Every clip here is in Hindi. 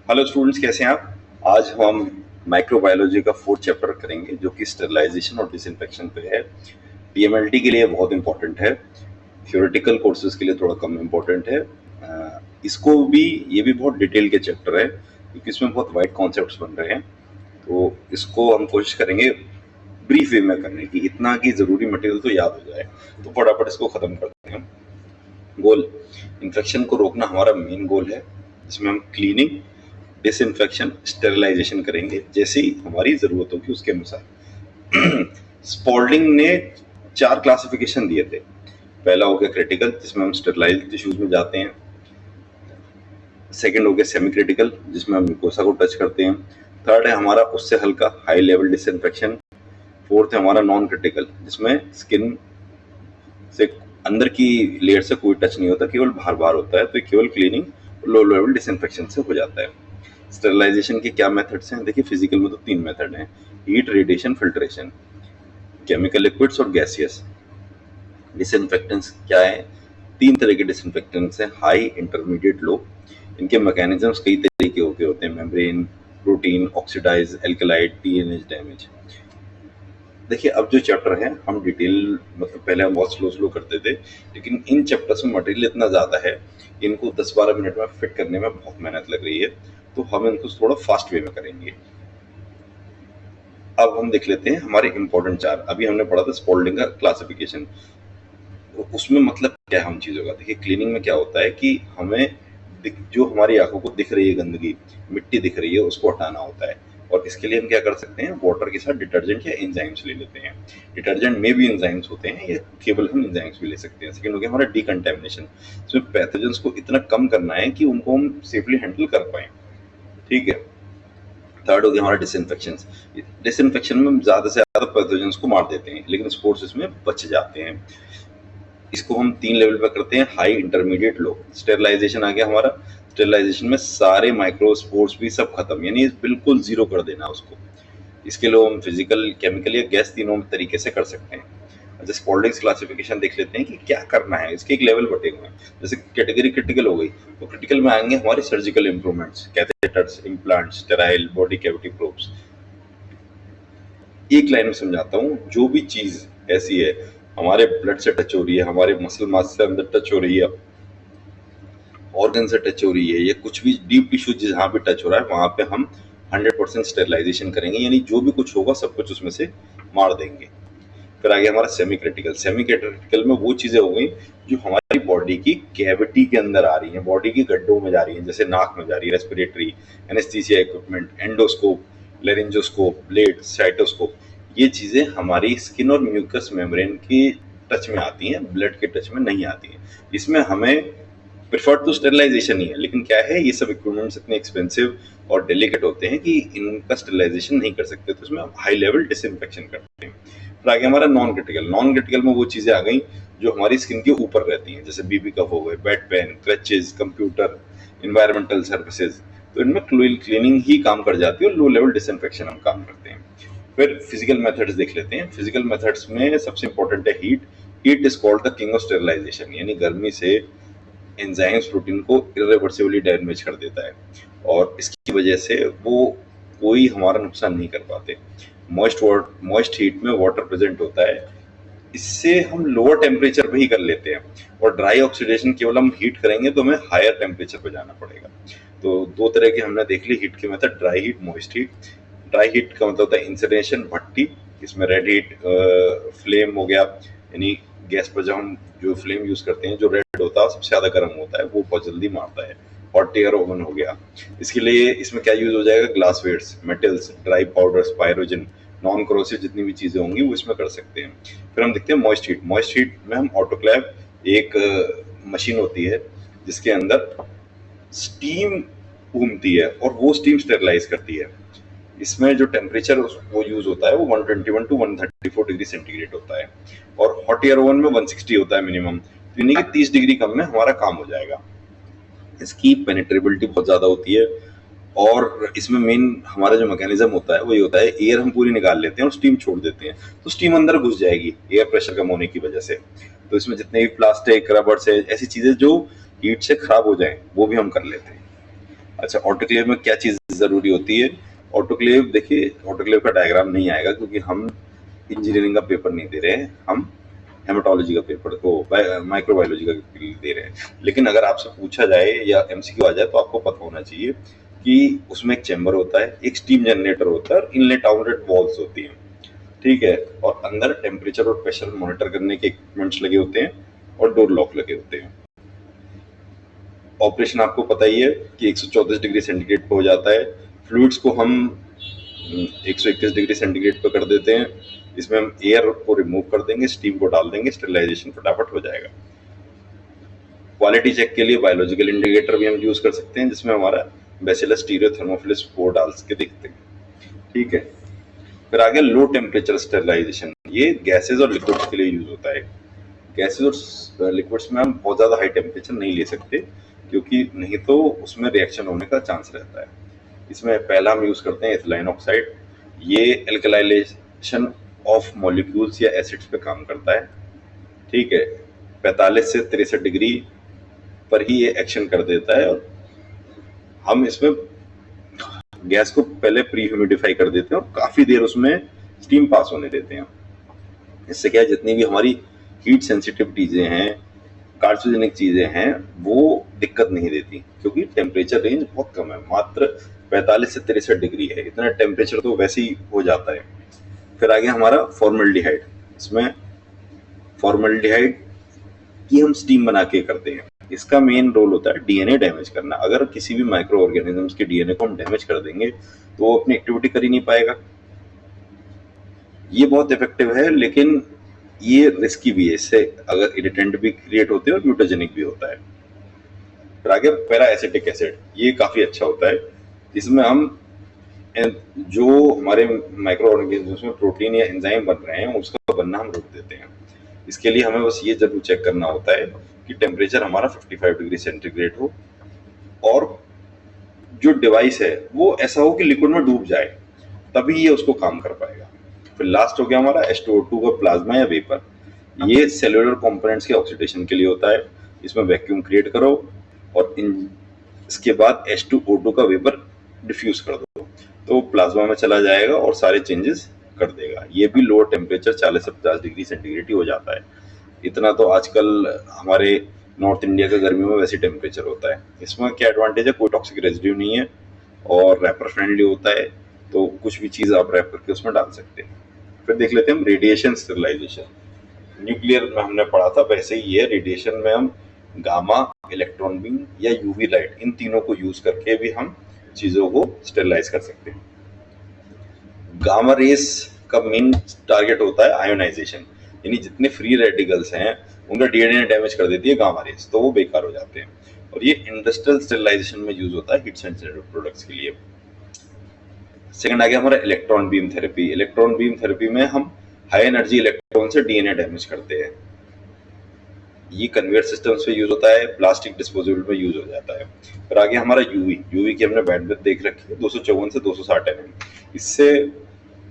हेलो स्टूडेंट्स, कैसे हैं आप? आज हम माइक्रोबायोलॉजी का फोर्थ चैप्टर करेंगे जो कि स्टेरिलाइजेशन और डिसइंफेक्शन पे है। पीएमएलटी के लिए बहुत इंपॉर्टेंट है, थ्योरेटिकल कोर्सेज के लिए थोड़ा कम इंपॉर्टेंट है। इसको भी ये भी बहुत डिटेल के चैप्टर है क्योंकि इसमें बहुत वाइड कॉन्सेप्ट्स बन रहे हैं। तो इसको हम कोशिश करेंगे ब्रीफ वे में करने की, इतना कि ज़रूरी मटेरियल तो याद हो जाए। तो फटाफट इसको ख़त्म करते हैं। गोल, इन्फेक्शन को रोकना हमारा मेन गोल है, जिसमें हम क्लीनिंग, डिसइंफेक्शन, स्टेरिलाइजेशन करेंगे जैसे ही हमारी ज़रूरत होगी उसके अनुसार। स्पॉल्डिंग ने 4 क्लासिफिकेशन दिए थे। पहला हो गया क्रिटिकल, जिसमें हम स्टेरिलाइज्ड टिश्यूज में जाते हैं। सेकंड हो गया सेमी क्रिटिकल, जिसमें हम म्यूकोसा को टच करते हैं। थर्ड है हमारा उससे हल्का हाई लेवल डिसइंफेक्शन। फोर्थ है हमारा नॉन क्रिटिकल, जिसमें स्किन से अंदर की लेयर से कोई टच नहीं होता, केवल बाहर बाहर होता है, तो केवल क्लीनिंग, लो लेवल डिसइंफेक्शन से हो जाता है। स्टेरिलाइजेशन के क्या मेथड्स हैं? देखिए, फिजिकल में तो 3 मेथड हैं: heat, radiation, filtration. Chemical liquids और गैसियस। डिसइंफेक्टेंट्स क्या है? 3 तरह के डिसइंफेक्टेंट्स हैं: हाई, इंटरमीडिएट, लो। इनके मैकेनिज्म्स कई तरीके के होते हैं: मेम्ब्रेन, प्रोटीन, ऑक्सीडाइज, एल्कलाइड, टीएनएच डैमेज। देखिए, अब जो चैप्टर है हम डिटेल, मतलब पहले हम बहुत स्लो करते थे, लेकिन इन चैप्टर्स में मटेरियल इतना ज़्यादा है, इनको 10-12 मिनट में फिट करने में बहुत मेहनत लग रही है, तो हम इनको थोड़ा फास्ट वे में करेंगे। अब हम देख लेते हैं हमारे इंपॉर्टेंट 4। अभी हमने पढ़ा था स्पॉल्डिंग का क्लासिफिकेशन, तो उसमें मतलब क्या है हम चीज़ों का। देखिए, क्लीनिंग में क्या होता है कि हमें जो हमारी आंखों को दिख रही है गंदगी, मिट्टी दिख रही है, उसको हटाना होता है। और इसके लिए हम क्या कर सकते हैं? वाटर के साथ डिटर्जेंट या एंजाइम्स ले लेते हैं। डिटर्जेंट में भी एंजाइम्स होते हैं, या केवल हम एंजाइम्स भी ले सकते हैं। सेकंड हो गया हमारा डिकंटेमिनेशन, इसमें पैथोजेंस को इतना कम करना है कि उनको हम सेफली हैंडल कर पाएँ। ठीक है। थर्ड हो गया हमारा डिसइंफेक्शन। डिसइंफेक्शन में हम ज़्यादा से ज़्यादा पैथोजेंस को मार देते हैं, लेकिन स्पोर्स इसमें बच जाते हैं। इसको हम 3 लेवल पे करते हैं: हाई, इंटरमीडिएट, लो। स्टेरिलाइजेशन आ गया हमारा। स्टेरिलाइजेशन में सारे माइक्रोस्पोर्स भी सब खत्म, यानी बिल्कुल जीरो कर देना उसको। इसके लिए हम फिजिकल, केमिकल या गैस तीनों तरीके से कर सकते हैं। अच्छा, स्पॉल्डिंग्स क्लासिफिकेशन देख लेते हैं कि क्या करना है। इसके एक लेवल बटे हुए हैं। जैसे कैटेगरी क्रिटिकल हो गई, तो क्रिटिकल में आएंगे हमारे surgical improvements, catheters, implants, sterile, body cavity probes. एक लाइन में समझाता हूँ, जो भी चीज ऐसी है हमारे ब्लड से टच हो रही है, हमारे मसल मास से अंदर टच हो रही है, ऑर्गन से टच हो रही है, या कुछ भी डीप टिश्यू जहाँ भी टच हो रहा है, वहां पे हम 100% स्टेरिलाइजेशन करेंगे, यानी जो भी कुछ होगा सब कुछ उसमें से मार देंगे। फिर आगे हमारा सेमी क्रिटिकल। सेमी क्रिटिकल में वो चीजें हो गई जो हमारी बॉडी की कैविटी के अंदर आ रही हैं, बॉडी की गड्ढों में जा रही हैं, जैसे नाक में जा रही है, respiratory, anaesthesia equipment, endoscope, laryngoscope, blade, cystoscope. ये चीजें हमारी स्किन और म्यूकस मेम्ब्रेन की टच में आती हैं, ब्लड के टच में नहीं आती हैं। इसमें हमें प्रिफर्ड तो स्टेरिलाइजेशन ही है, लेकिन क्या है, ये सब इक्विपमेंट्स इतने एक्सपेंसिव और डेलिकेट होते हैं कि इनका स्टेरिलाइजेशन नहीं कर सकते, तो इसमें हम हाई लेवल डिसइंफेक्शन करते हैं। फिर आगे हमारा नॉन क्रिटिकल। नॉन क्रिटिकल में वो चीजें आ गई जो हमारी स्किन के ऊपर रहती हैं, जैसे बीबी कफ हो गए, back pain, crutches, computer, environmental services. तो इनमें क्लीनिंग ही काम कर जाती है और लो लेवल डिसइंफेक्शन हम काम करते हैं। फिर फिजिकल मेथड्स देख लेते हैं। फिजिकल मेथड्स में सबसे इंपॉर्टेंट है heat. Heat is called the king of sterilisation, यानी गर्मी से एंजाइम्स प्रोटीन को इरिवर्सिबली डैमेज कर देता है, और इसकी वजह से वो कोई हमारा नुकसान नहीं कर पाते। मॉइस्ट हीट में वाटर प्रेजेंट होता है, इससे हम लोअर टेम्परेचर पे ही कर लेते हैं। और ड्राई ऑक्सीडेशन केवल हम हीट करेंगे तो हमें हायर टेम्परेचर पे जाना पड़ेगा। तो 2 तरह के हमने देख ली हीट के method: dry heat, moist heat. Dry heat का मतलब होता है इंसरेशन, भट्टी। इसमें रेड हीट फ्लेम हो गया, यानी गैस पर जब हम जो फ्लेम यूज करते हैं, जो रेड होता है सबसे ज्यादा गर्म होता है, वो बहुत जल्दी मारता है। हॉट एयर ओवन हो गया। इसके लिए इसमें क्या यूज हो जाएगा? Glass weights, metals, dry powders, pyrogen, non corrosive जितनी भी चीजें होंगी वो इसमें कर सकते हैं। फिर हम देखते हैं मॉइस्ट हीट। मॉइस्ट हीट में हम ऑटोक्लेव, एक मशीन होती है जिसके अंदर स्टीम घूमती है और वो स्टीम स्टेरिलाइज करती है। इसमें जो टेम्परेचर वो यूज होता है वो 121 टू 134 डिग्री सेंटीग्रेड होता है, और हॉट एयर ओवन में 160 होता है मिनिमम, यानी कि 30 डिग्री कम में हमारा काम हो जाएगा। इसकी पेनिट्रेबिलिटी बहुत ज्यादा होती है, और इसमें मेन हमारा जो मैकेनिज्म होता है वो ये होता है, एयर हम पूरी निकाल लेते हैं और स्टीम छोड़ देते हैं, तो स्टीम अंदर घुस जाएगी एयर प्रेशर कम होने की वजह से। तो इसमें जितने भी प्लास्टिक, रबड़ से ऐसी चीजें जो हीट से खराब हो जाए वो भी हम कर लेते हैं। अच्छा, ऑटोक्लेव में क्या चीज जरूरी होती है? ऑटोक्लेव, देखिए ऑटोक्लेव का डायग्राम नहीं आएगा क्योंकि हम इंजीनियरिंग का पेपर नहीं दे रहे हैं, हम हेमाटोलॉजी का पेपर को माइक्रोबायोलॉजी का दे रहे हैं। लेकिन अगर आपसे पूछा जाए या एमसीक्यू आ जाए तो आपको पता होना चाहिए कि उसमें एक चैम्बर होता है, एक स्टीम जनरेटर होता है और इनलेट आउटलेट वॉल्व्स होती हैं, ठीक है, और अंदर टेम्परेचर और प्रेशर मॉनिटर करने के इक्विपमेंट्स लगे होते हैं और डोर लॉक लगे होते हैं। ऑपरेशन आपको पता ही है कि 134 डिग्री सेंटीग्रेड पे हो जाता है। फ्लूइड्स को हम 121 डिग्री सेंटीग्रेड पे कर देते हैं। इसमें हम एयर को रिमूव कर देंगे, स्टीम को डाल देंगे, स्टेरिलाइजेशन फटाफट हो जाएगा। क्वालिटी चेक के लिए बायोलॉजिकल इंडिकेटर भी हम यूज कर सकते हैं, जिसमें हमारा बैसिलस स्टीरियो थर्मोफिलस स्पोर डाल के देखते हैं, ठीक है। फिर आगे लो टेम्परेचर स्टेरिलाइजेशन, ये गैसेज और लिक्विड्स के लिए यूज होता है। गैसेज और लिक्विड्स में हम बहुत ज्यादा हाई टेम्परेचर नहीं ले सकते क्योंकि नहीं तो उसमें रिएक्शन होने का चांस रहता है। इसमें पहला हम यूज करते हैं एथिलीन ऑक्साइड। ये एल्कलाइजेशन ऑफ मॉलिक्यूल्स या एसिड्स पे काम करता है, ठीक है। 45 से 63 डिग्री पर ही ये एक्शन कर देता है और हम इसमें गैस को पहले प्री ह्यूमिडिफाई कर देते हैं और काफी देर उसमें स्टीम पास होने देते हैं। इससे क्या है, जितनी भी हमारी हीट सेंसिटिव चीजें हैं, कार्सिनोजेनिक चीजें हैं, वो दिक्कत नहीं देती क्योंकि टेम्परेचर रेंज बहुत कम है, मात्र 45 से 63 डिग्री है। इतना टेम्परेचर तो वैसे ही हो जाता है। फिर आगे हमारा फॉर्मल्डिहाइड। इसमें फॉर्मल्डिहाइड की हम स्टीम बना के करते हैं। इसका मेन रोल होता है डीएनए डैमेज करना। अगर किसी भी माइक्रो ऑर्गेनिजम्स के डीएनए को हम डैमेज कर देंगे तो वो अपनी एक्टिविटी कर ही नहीं पाएगा। ये बहुत इफेक्टिव है लेकिन ये रिस्की भी है, इससे अगर इरिटेंट भी क्रिएट होते हैं और म्यूटाजेनिक भी होता है। फिर आगे पैरा एसिटिक एसिड, ये काफी अच्छा होता है। इसमें हम जो हमारे माइक्रो ऑर्गेनिजम्स में प्रोटीन या एंजाइम बन रहे हैं उसका बनना हम रोक देते हैं। इसके लिए हमें बस ये जरूर चेक करना होता है कि टेम्परेचर हमारा 55 डिग्री सेंटीग्रेड हो और जो डिवाइस है वो ऐसा हो कि लिक्विड में डूब जाए, तभी ये उसको काम कर पाएगा। फिर लास्ट हो गया हमारा H2O2 का प्लाज्मा या वेपर। ये सेलुलर कंपोनेंट्स के ऑक्सीडेशन के लिए होता है। इसमें वैक्यूम क्रिएट करो और इसके बाद H2O2 का वेपर डिफ्यूज कर दो तो प्लाज्मा में चला जाएगा और सारे चेंजेस कर देगा। ये भी लोअर टेम्परेचर 40 से 50 डिग्री सेंटीग्रेड ही हो जाता है। इतना तो आजकल हमारे नॉर्थ इंडिया का गर्मियों में वैसे टेम्परेचर होता है। इसमें क्या एडवांटेज है, कोई टॉक्सिक रेजिड्यू नहीं है और रैपर फ्रेंडली होता है, तो कुछ भी चीज आप रैप करके उसमें डाल सकते हैं। फिर देख लेते हैं हम रेडिएशन स्टेरिलाइजेशन। न्यूक्लियर में हमने पढ़ा था, वैसे ही है रेडिएशन में हम गामा, इलेक्ट्रॉन बीम या यूवी लाइट, इन तीनों को यूज करके भी हम चीजों को स्टेरिलाइज कर सकते हैं। गामा रेस का मेन टारगेट होता है आयोनाइजेशन, यानी जितने फ्री रेडिकल्स हैं उनका डीएनए डैमेज कर देती है गामा रेस, तो वो बेकार हो जाते हैं। और ये इंडस्ट्रियल स्टेरिलाइजेशन में यूज होता है हीट सेंसिटिव प्रोडक्ट्स के लिए। सेकंड आ गया हमारा electron beam therapy. Electron beam therapy में हम हाई एनर्जी इलेक्ट्रॉन से डीएनए डैमेज करते हैं। ये कन्वेयर सिस्टम्स पे यूज होता है, प्लास्टिक डिस्पोजेबल में यूज हो जाता है। फिर आगे हमारा यूवी की हमने बैंडविड्थ देख रखी है 254 से 260 nm। इससे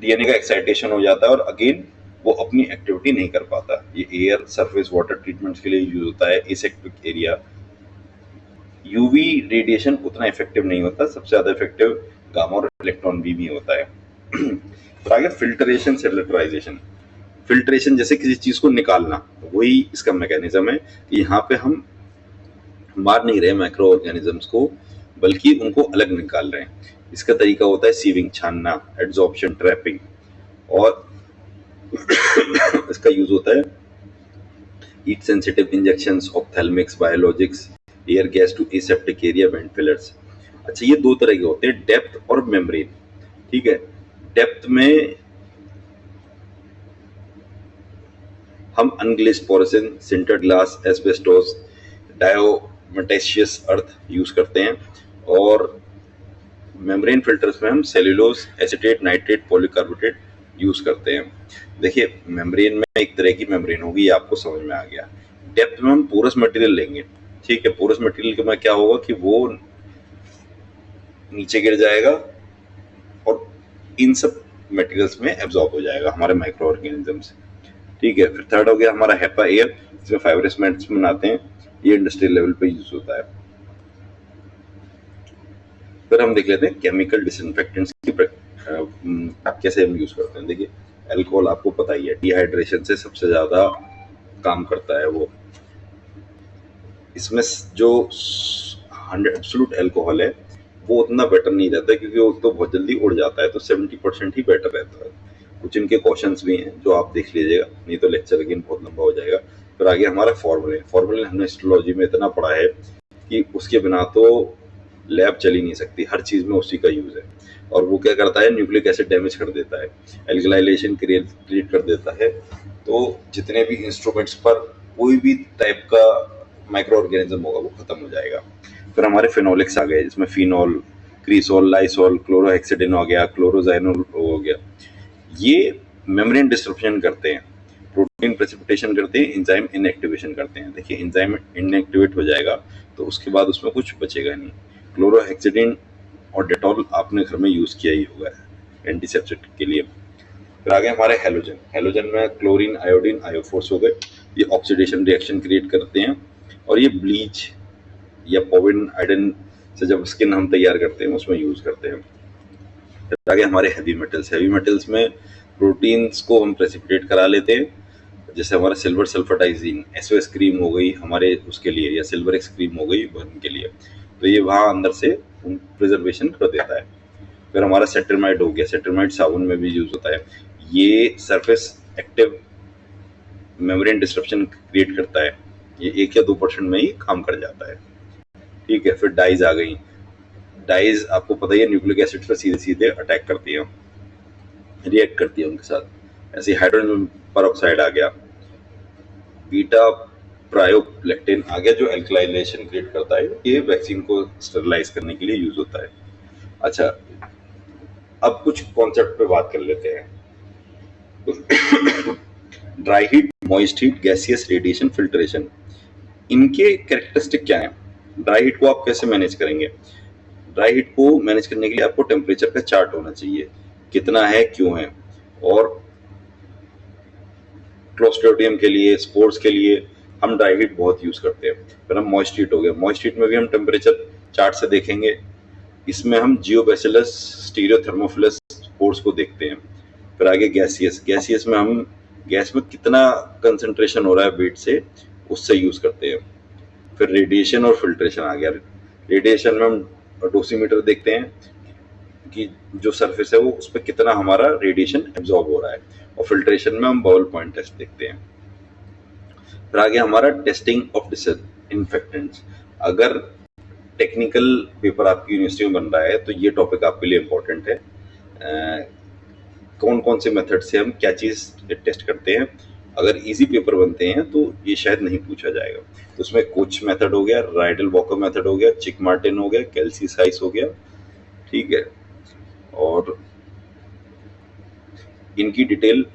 डीएनए का एक्साइटेशन हो जाता है और अगेन वो अपनी एक्टिविटी नहीं कर पाता। ये एयर, सरफेस वाटर ट्रीटमेंट्स के लिए यूज होता है, एसेप्टिक एरिया। यूवी रेडिएशन उतना इफेक्टिव नहीं होता, सबसे ज्यादा इफेक्टिव गामा और इलेक्ट्रॉन बीम ही होता है। फिर आगे फिल्ट्रेशन, सेलेक्टराइजेशन। फिल्ट्रेशन जैसे किसी चीज को निकालना, वही इसका मैकेनिज्म है कि यहाँ पे हम मार नहीं रहे माइक्रो ऑर्गेनिजम्स को, बल्कि उनको अलग निकाल रहे हैं। इसका तरीका होता है सीविंग, छानना, एड्सॉर्प्शन, ट्रैपिंग। और इसका यूज होता है heat sensitive injections, ophthalmics, biologics, air gas to aseptic area, vent filters. अच्छा, ये दो तरह के होते हैं, डेप्थ और मेम्ब्रेन, ठीक है। डेप्थ में हम अनग्लेज्ड पोरेसिन, सिंटर्ड ग्लास, एस्बेस्टोस, डायोमेटेशियस अर्थ यूज करते हैं। और मेम्ब्रेन फिल्टर्स में हम cellulose, acetate, nitrate, polycarbonate use करते हैं। देखिए, मेम्ब्रेन में एक तरह की मेम्ब्रेन होगी, आपको समझ में आ गया। डेप्थ में हम पोरस मटेरियल लेंगे, ठीक है। पोरस मटेरियल में क्या होगा कि वो नीचे गिर जाएगा और इन सब मटेरियल्स में एब्जॉर्ब हो जाएगा हमारे माइक्रो ऑर्गेनिजम्स, ठीक है। फिर थर्ड हो गया हमारा हेपा एयर, जिसमें फाइब्रस मैट्स बनाते हैं। ये इंडस्ट्रियल लेवल पे यूज होता है। फिर हम देख लेते हैं केमिकल डिसइंफेक्टेंट्स की कैसे हम यूज करते हैं। देखिए अल्कोहल आपको पता ही है डिहाइड्रेशन से सबसे ज्यादा काम करता है वो। इसमें जो 100 एब्सोल्यूट अल्कोहल है वो उतना बेटर नहीं रहता क्योंकि वो तो बहुत जल्दी उड़ जाता है, तो 70% ही बेटर रहता है। कुछ इनके क्वेश्चंस भी हैं जो आप देख लीजिएगा, नहीं तो लेक्चर अगेन बहुत लंबा हो जाएगा। फिर आगे हमारा फॉर्मूले हमने हिस्टोलॉजी में इतना पढ़ा है कि उसके बिना तो लैब चल ही नहीं सकती, हर चीज में उसी का यूज है। और वो क्या करता है, न्यूक्लिक एसिड डैमेज कर देता है, एल्कलाइलेशन क्रिएट कर देता है। तो जितने भी इंस्ट्रूमेंट्स पर कोई भी टाइप का माइक्रो ऑर्गेनिज्म होगा वो खत्म हो जाएगा। फिर हमारे फिनोलिक्स आ गए, जिसमें फिनॉल, क्रीसोल, लाइसोल, क्लोरोहेक्सिडिन हो गया, क्लोरोजाइनोल हो गया। ये मेम्ब्रेन डिस्ट्रप्शन करते हैं, प्रोटीन प्रेसिपिटेशन करते हैं, एंजाइम इनएक्टिवेशन करते हैं। देखिए एंजाइम इनएक्टिवेट हो जाएगा तो उसके बाद उसमें कुछ बचेगा नहीं। क्लोरोहेक्सिडिन और डेटॉल आपने घर में यूज किया ही होगा एंटीसेप्टिक के लिए। फिर आगे हमारे हेलोजन में क्लोरीन, आयोडीन, आयोफोर्स हो गए। ये ऑक्सीडेशन रिएक्शन क्रिएट करते हैं और ये ब्लीच या पोविन आयोडीन से जब स्किन हम तैयार करते हैं उसमें यूज करते हैं। फिर आगे हमारे हैवी मेटल्स में प्रोटीन्स को हम प्रेसिपिटेट करा लेते हैं, जैसे हमारा सिल्वर सल्फाटाइजीन, एसओएस क्रीम हो गई हमारे उसके लिए, या सिल्वर एक्स क्रीम हो गई बर्न के लिए, तो ये वहाँ अंदर से प्रिजर्वेशन कर देता है। फिर हमारा सेट्रामाइड हो गया, सेट्रामाइड साबुन में भी यूज होता है। ये surface active membrane disruption create करता है, ये 1 या 2% में ही काम कर जाता है। ठीक है, फिर डाइज आ गई। डाइज आपको पता ही है न्यूक्लिक एसिड पर सीधे सीधे अटैक करती है, रिएक्ट करती है उनके साथ। ऐसे हाइड्रोजन परऑक्साइड आ गया, बीटा प्रायोलेक्टिन आ गया जो एल्कलाइलेशन क्रिएट करता है, ये वैक्सीन को स्टरलाइज करने के लिए यूज होता है। अच्छा, अब कुछ कॉन्सेप्ट पे बात कर लेते हैं। Dry heat, moist heat, gaseous, radiation, filtration, इनके कैरेक्टरिस्टिक क्या है? ड्राई हीट को आप कैसे मैनेज करेंगे? ड्राई हीट को मैनेज करने के लिए आपको टेम्परेचर का चार्ट होना चाहिए, कितना है, क्यों है। और क्लोस्ट्रिडियम के लिए, स्पोर्ट्स के लिए हम ड्राई हीट बहुत यूज करते हैं। फिर हम मॉइस्ट हीट हो गया, मॉइस्ट हीट में भी हम टेम्परेचर चार्ट से देखेंगे। इसमें हम जियोबैसिलस, स्टीरियोथर्मोफिलस स्पोर्ट्स को देखते हैं। फिर आगे गैसियस में हम गैस में कितना कंसंट्रेशन हो रहा है वेट से, उससे यूज करते हैं। फिर रेडिएशन और फिल्ट्रेशन आ गया। रेडिएशन में हम डोसीमीटर देखते हैं कि जो सरफेस है वो उस पर कितना हमारा रेडिएशन एब्जॉर्ब हो रहा है। और फिल्ट्रेशन में हम बबल पॉइंट टेस्ट देखते हैं। फिर आगे हमारा टेस्टिंग ऑफ डिसइंफेक्टेंट्स। अगर टेक्निकल पेपर आपकी यूनिवर्सिटी में बन रहा है तो ये टॉपिक आपके लिए इम्पोर्टेंट है। कौन कौन से मेथड से हम क्या चीज टेस्ट करते हैं। अगर इजी पेपर बनते हैं तो ये शायद नहीं पूछा जाएगा। तो उसमें कोच मेथड हो गया, राइडल वॉकर मेथड हो गया, चिक मार्टिन हो गया, केल्सी साइज हो गया। ठीक है, और इनकी डिटेल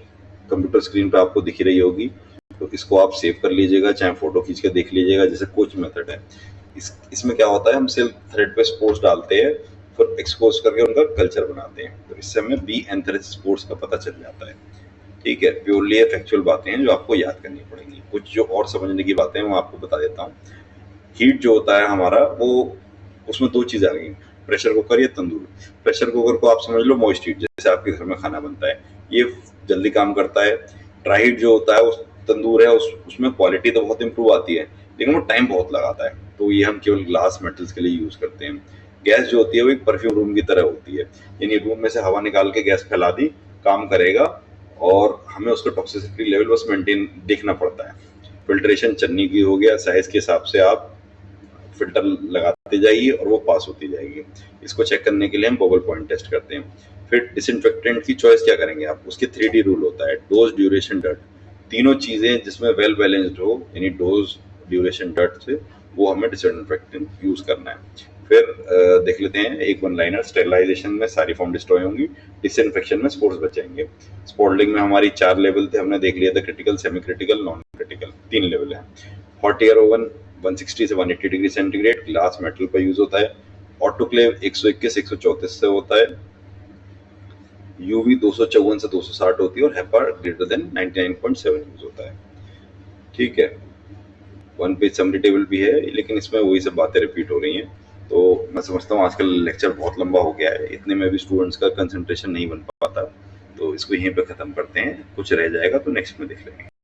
कंप्यूटर स्क्रीन पे आपको दिख रही होगी, तो इसको आप सेव कर लीजिएगा, चाहे फोटो खींच के देख लीजिएगा। जैसे कोच मेथड है, इसमें क्या होता है, हम सिल्क थ्रेड पे स्पोर्ट्स डालते हैं, फिर एक्सपोज करके उनका कल्चर बनाते हैं, तो इससे हमें बी एंथरेसिस स्पोर्ट्स का पता चल जाता है। ठीक है, प्योरली फैक्चुअल बातें हैं जो आपको याद करनी पड़ेंगी। कुछ जो और समझने की बातें हैं वो आपको बता देता हूँ। हीट जो होता है हमारा, वो उसमें 2 चीज आ गई, प्रेशर कुकर या तंदूर। प्रेशर कुकर को आप समझ लो मॉइस्ट हीट, जैसे आपके घर में खाना बनता है, ये जल्दी काम करता है। ड्राई हीट जो होता है उस तंदूर है, उसमें क्वालिटी तो बहुत इंप्रूव आती है लेकिन वो टाइम बहुत लगाता है, तो ये हम केवल ग्लास मेटल्स के लिए यूज करते हैं। गैस जो होती है वो एक परफ्यूम रूम की तरह होती है, यानी रूम में से हवा निकाल के गैस फैला दी, काम करेगा, और हमें उसका टॉक्सिसिटी लेवल बस मेंटेन देखना पड़ता है। फिल्ट्रेशन चन्नी की हो गया, साइज के हिसाब से आप फिल्टर लगाते जाइए और वो पास होती जाएगी। इसको चेक करने के लिए हम बबल पॉइंट टेस्ट करते हैं। फिर डिसइंफेक्टेंट की चॉइस क्या करेंगे आप, उसके 3D रूल होता है, डोज, ड्यूरेशन, डर्ट। तीनों चीजें जिसमें वेल बैलेंस्ड हो, यानी डोज, ड्यूरेशन, डर्ट से, वो हमें डिसइंफेक्टेंट यूज करना है। फिर देख लेते हैं एक वन लाइनर। स्टेरिलाइजेशन में सारी फॉर्म डिस्ट्रॉय होंगी, डिसइंफेक्शन में स्पोर्स बचेंगे। स्पॉटलिंग में हमारी 4 लेवल थे, हमने देख लिया था, critical, semi critical, non critical, 3 level है। हॉट एयर ओवन 160 से 180 डिग्री सेंटीग्रेड, ग्लास मेटल पर यूज होता है। ऑटोक्लेव 121 134 से होता है। यूवी 254 से 260 होती है, और हेपा ग्रेटर देन 99.7 यूज होता है। ठीक है, 1 पेज समरी टेबल भी है, लेकिन इसमें वही सब बातें रिपीट हो रही हैं, तो मैं समझता हूँ आजकल लेक्चर बहुत लंबा हो गया है, इतने में भी स्टूडेंट्स का कंसंट्रेशन नहीं बन पाता, तो इसको यहीं पे खत्म करते हैं, कुछ रह जाएगा तो नेक्स्ट में देख लेंगे।